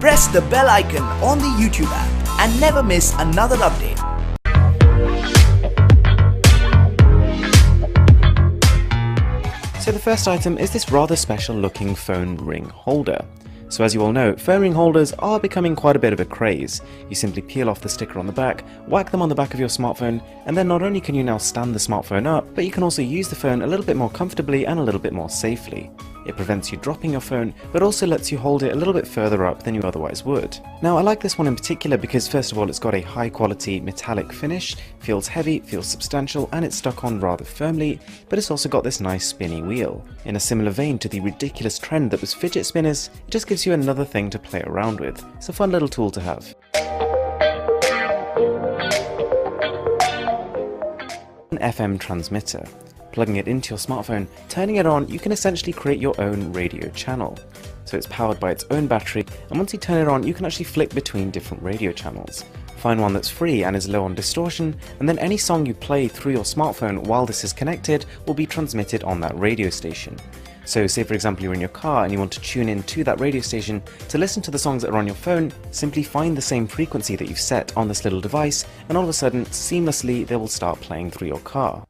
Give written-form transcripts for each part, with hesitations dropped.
press the bell icon on the YouTube app and never miss another update. So the first item is this rather special looking phone ring holder. So as you all know, phone ring holders are becoming quite a bit of a craze. You simply peel off the sticker on the back, whack them on the back of your smartphone, and then not only can you now stand the smartphone up, but you can also use the phone a little bit more comfortably and a little bit more safely. It prevents you dropping your phone, but also lets you hold it a little bit further up than you otherwise would. Now I like this one in particular because first of all it's got a high quality metallic finish, feels heavy, feels substantial, and it's stuck on rather firmly, but it's also got this nice spinny wheel. In a similar vein to the ridiculous trend that was fidget spinners, it just gives you another thing to play around with. It's a fun little tool to have. An FM transmitter. Plugging it into your smartphone, turning it on, you can essentially create your own radio channel. So it's powered by its own battery, and once you turn it on, you can actually flick between different radio channels. Find one that's free and is low on distortion, and then any song you play through your smartphone while this is connected will be transmitted on that radio station. So say for example you're in your car and you want to tune in to that radio station to listen to the songs that are on your phone, simply find the same frequency that you've set on this little device, and all of a sudden, seamlessly, they will start playing through your car.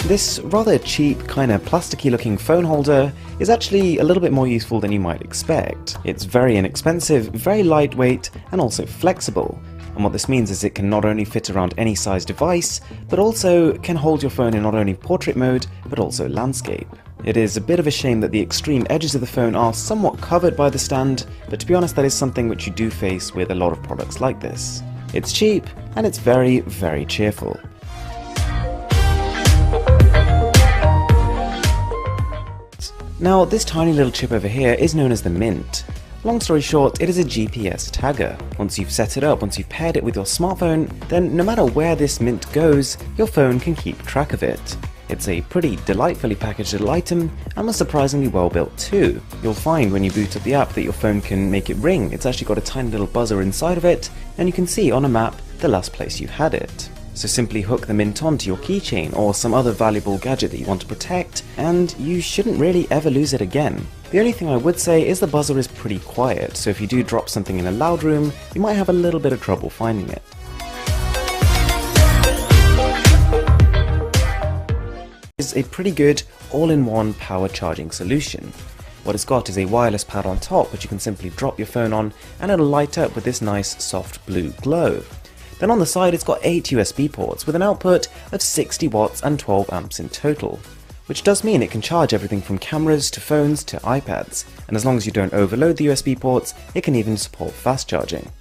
This rather cheap, kind of plasticky looking phone holder is actually a little bit more useful than you might expect. It's very inexpensive, very lightweight, and also flexible. And what this means is it can not only fit around any size device, but also can hold your phone in not only portrait mode, but also landscape. It is a bit of a shame that the extreme edges of the phone are somewhat covered by the stand, but to be honest that is something which you do face with a lot of products like this. It's cheap, and it's very, very cheerful. Now, this tiny little chip over here is known as the Mynt. Long story short, it is a GPS tagger. Once you've set it up, once you've paired it with your smartphone, then no matter where this Mynt goes, your phone can keep track of it. It's a pretty delightfully packaged little item, and was surprisingly well built too. You'll find when you boot up the app that your phone can make it ring. It's actually got a tiny little buzzer inside of it, and you can see on a map the last place you had it. So simply hook the Mynt onto your keychain or some other valuable gadget that you want to protect, and you shouldn't really ever lose it again. The only thing I would say is the buzzer is pretty quiet, so if you do drop something in a loud room, you might have a little bit of trouble finding it. It's a pretty good all-in-one power charging solution. What it's got is a wireless pad on top which you can simply drop your phone on and it'll light up with this nice soft blue glow. Then on the side it's got 8 USB ports with an output of 60 watts and 12 amps in total, which does mean it can charge everything from cameras to phones to iPads, and as long as you don't overload the USB ports, it can even support fast charging.